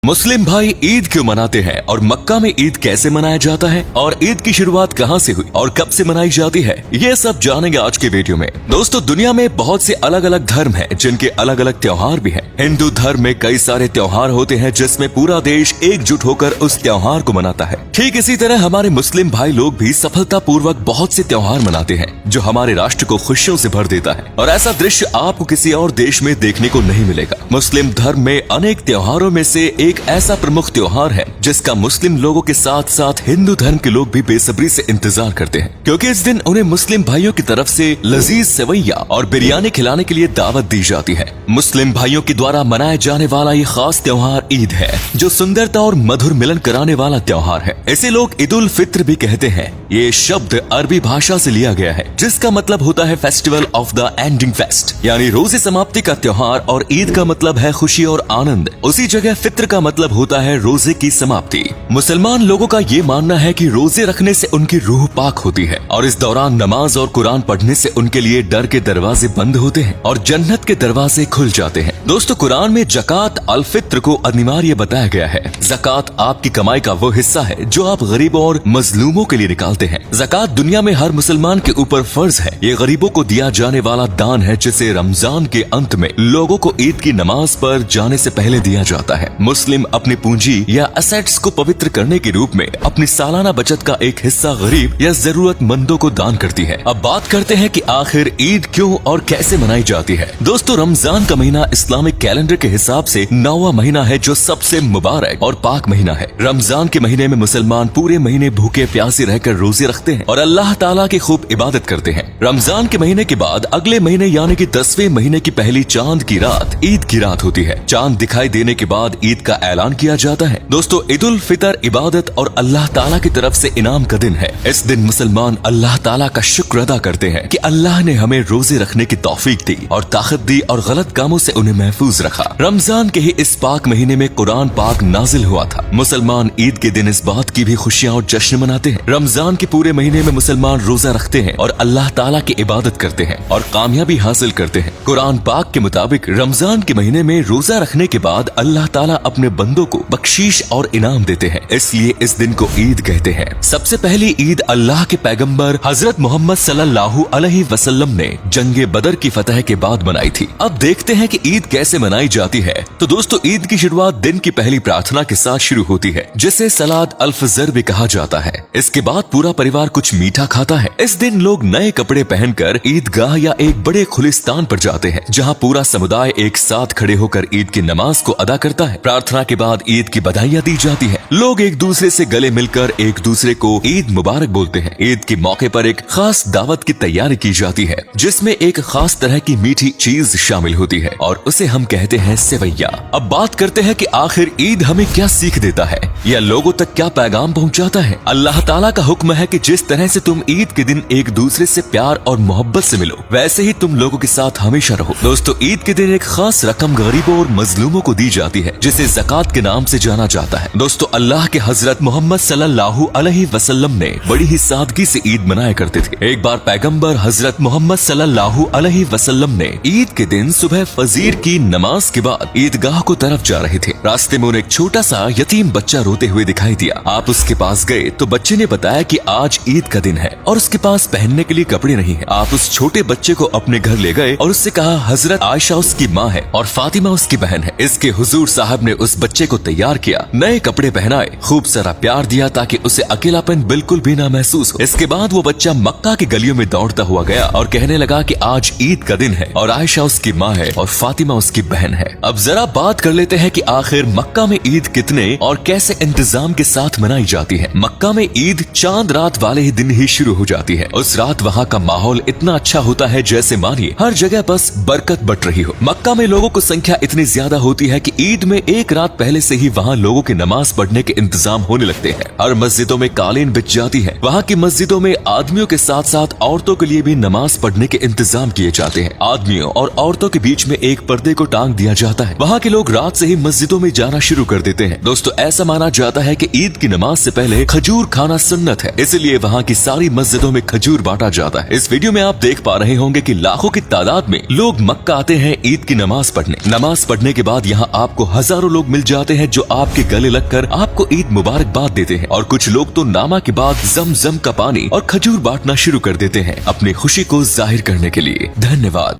मुस्लिम भाई ईद क्यों मनाते हैं और मक्का में ईद कैसे मनाया जाता है और ईद की शुरुआत कहां से हुई और कब से मनाई जाती है, ये सब जानेंगे आज के वीडियो में। दोस्तों, दुनिया में बहुत से अलग अलग धर्म हैं जिनके अलग अलग त्योहार भी हैं। हिंदू धर्म में कई सारे त्योहार होते हैं जिसमें पूरा देश एकजुट होकर उस त्योहार को मनाता है। ठीक इसी तरह हमारे मुस्लिम भाई लोग भी सफलता पूर्वक बहुत से त्योहार मनाते हैं जो हमारे राष्ट्र को खुशियों से भर देता है और ऐसा दृश्य आपको किसी और देश में देखने को नहीं मिलेगा। मुस्लिम धर्म में अनेक त्योहारों में से एक ऐसा प्रमुख त्योहार है जिसका मुस्लिम लोगों के साथ साथ हिंदू धर्म के लोग भी बेसब्री से इंतजार करते हैं, क्योंकि इस दिन उन्हें मुस्लिम भाइयों की तरफ से लजीज सेवैया और बिरयानी खिलाने के लिए दावत दी जाती है। मुस्लिम भाइयों के द्वारा मनाए जाने वाला ये खास त्योहार ईद है जो सुंदरता और मधुर मिलन कराने वाला त्योहार है। इसे लोग ईद उल फित्र भी कहते हैं। ये शब्द अरबी भाषा से लिया गया है जिसका मतलब होता है festival of the ending fest, यानी रोजे समाप्ति का त्योहार, और ईद का मतलब है खुशी और आनंद। उसी जगह फित्र का मतलब होता है रोजे की समाप्ति। मुसलमान लोगों का ये मानना है कि रोजे रखने से उनकी रूह पाक होती है और इस दौरान नमाज और कुरान पढ़ने से उनके लिए डर के दरवाजे बंद होते हैं और जन्नत के दरवाजे खुल जाते हैं। दोस्तों, कुरान में जकात अल फित्र को अनिवार्य बताया गया है। जकात आपकी कमाई का वो हिस्सा है जो आप गरीबों और मजलूमों के लिए निकालते हैं। जकात दुनिया में हर मुसलमान के ऊपर फर्ज है। ये गरीबों को दिया जाने वाला दान है जिसे रमजान के अंत में लोगों को ईद की नमाज पर जाने से पहले दिया जाता है। मुस्लिम अपनी पूंजी या असेट्स को पवित्र करने के रूप में अपनी सालाना बचत का एक हिस्सा गरीब या जरूरतमंदों को दान करती है। अब बात करते हैं कि आखिर ईद क्यों और कैसे मनाई जाती है। दोस्तों, रमजान का महीना इस्लामिक कैलेंडर के हिसाब से 9वां महीना है जो सबसे मुबारक और पाक महीना है। रमजान के महीने में मुसलमान पूरे महीने भूखे प्यासे रहकर रोजे रखते हैं और अल्लाह ताला की खूब इबादत करते हैं। रमजान के महीने के बाद अगले महीने यानी कि 10वें महीने की पहली चांद की रात ईद की रात होती है। चांद दिखाई देने के बाद ईद का ऐलान किया जाता है। दोस्तों, ईद उल फितर इबादत और अल्लाह ताला की तरफ से इनाम का दिन है। इस दिन मुसलमान अल्लाह ताला का शुक्र अदा करते हैं कि अल्लाह ने हमें रोजे रखने की तौफीक दी और ताकत दी और गलत कामों से उन्हें महफूज रखा। रमजान के ही इस पाक महीने में कुरान पाक नाजिल हुआ था। मुसलमान ईद के दिन इस बात की भी खुशियाँ और जश्न मनाते हैं। रमजान के पूरे महीने में मुसलमान रोजा रखते हैं और अल्लाह ताला की इबादत करते हैं और कामयाबी हासिल करते हैं। कुरान पाक के मुताबिक रमजान के महीने में रोजा रखने के बाद अल्लाह ताला अपने बंदों को बख्शीश और इनाम देते हैं, इसलिए इस दिन को ईद कहते हैं। सबसे पहली ईद अल्लाह के पैगंबर हजरत मोहम्मद सल्लल्लाहु अलैहि वसल्लम ने जंगे बदर की फतह के बाद मनाई थी। अब देखते हैं कि ईद कैसे मनाई जाती है। तो दोस्तों, ईद की शुरुआत दिन की पहली प्रार्थना के साथ शुरू होती है जिसे सलाद अल फजर भी कहा जाता है। इसके बाद पूरा परिवार कुछ मीठा खाता है। इस दिन लोग नए कपड़े पहनकर ईदगाह या एक बड़े खुले स्थान पर जाते हैं जहाँ पूरा समुदाय एक साथ खड़े होकर ईद की नमाज को अदा करता है। प्रार्थना के बाद ईद की बधाइयाँ दी जाती है। लोग एक दूसरे से गले मिलकर एक दूसरे को ईद मुबारक बोलते हैं। ईद के मौके पर एक खास दावत की तैयारी की जाती है जिसमें एक खास तरह की मीठी चीज शामिल होती है और उसे हम कहते हैं सेवैया। अब बात करते हैं कि आखिर ईद हमें क्या सीख देता है या लोगों तक क्या पैगाम पहुंचाता है। अल्लाह ताला का हुक्म है कि जिस तरह से तुम ईद के दिन एक दूसरे से प्यार और मोहब्बत से मिलो वैसे ही तुम लोगों के साथ हमेशा रहो। दोस्तों, ईद के दिन एक खास रकम गरीबों और मजलूमों को दी जाती है जिसे ज़कात के नाम से जाना जाता है। दोस्तों, अल्लाह के हजरत मोहम्मद सल्लल्लाहु अलैहि वसल्लम ने बड़ी ही सादगी से ईद मनाया करते थे। एक बार पैगंबर हजरत मोहम्मद सल्लल्लाहु अलैहि वसल्लम ने ईद के दिन सुबह फजीर की नमाज के बाद ईदगाह को तरफ जा रहे थे। रास्ते में उन्हें एक छोटा सा यतीम बच्चा रोते हुए दिखाई दिया। आप उसके पास गए तो बच्चे ने बताया कि आज ईद का दिन है और उसके पास पहनने के लिए कपड़े नहीं है। आप उस छोटे बच्चे को अपने घर ले गए और उससे कहा हजरत आयशा उसकी माँ है और फातिमा उसकी बहन है। इसके हुजूर साहब ने उस बच्चे को तैयार किया, नए कपड़े पहनाए, खूब सारा प्यार दिया ताकि उसे अकेलापन बिल्कुल भी ना महसूस हो। इसके बाद वो बच्चा मक्का की गलियों में दौड़ता हुआ गया और कहने लगा कि आज ईद का दिन है और आयशा उसकी माँ है और फातिमा उसकी बहन है। अब जरा बात कर लेते हैं कि आखिर मक्का में ईद कितने और कैसे इंतजाम के साथ मनाई जाती है। मक्का में ईद चांद रात वाले ही दिन ही शुरू हो जाती है। उस रात वहाँ का माहौल इतना अच्छा होता है जैसे मानिए हर जगह बस बरकत बट रही हो। मक्का में लोगों की संख्या इतनी ज्यादा होती है कि ईद में एक रात पहले से ही वहाँ लोगों के नमाज पढ़ने के इंतजाम होने लगते हैं। हर मस्जिदों में कालीन बिछ जाती है। वहाँ की मस्जिदों में आदमियों के साथ साथ औरतों के लिए भी नमाज पढ़ने के इंतजाम किए जाते हैं। आदमियों और औरतों के बीच में एक पर्दे को टांग दिया जाता है। वहाँ के लोग रात से ही मस्जिदों में जाना शुरू कर देते हैं। दोस्तों, ऐसा माना जाता है कि ईद की नमाज से पहले खजूर खाना सुन्नत है, इसलिए वहाँ की सारी मस्जिदों में खजूर बांटा जाता है। इस वीडियो में आप देख पा रहे होंगे कि लाखों की तादाद में लोग मक्का आते हैं ईद की नमाज पढ़ने। नमाज पढ़ने के बाद यहाँ आपको हजारों लोग मिल जाते हैं जो आपके गले लगकर आपको ईद मुबारकबाद देते हैं, और कुछ लोग तो नामा के बाद जमजम का पानी और खजूर बांटना शुरू कर देते हैं अपनी खुशी को जाहिर करने के लिए। धन्यवाद।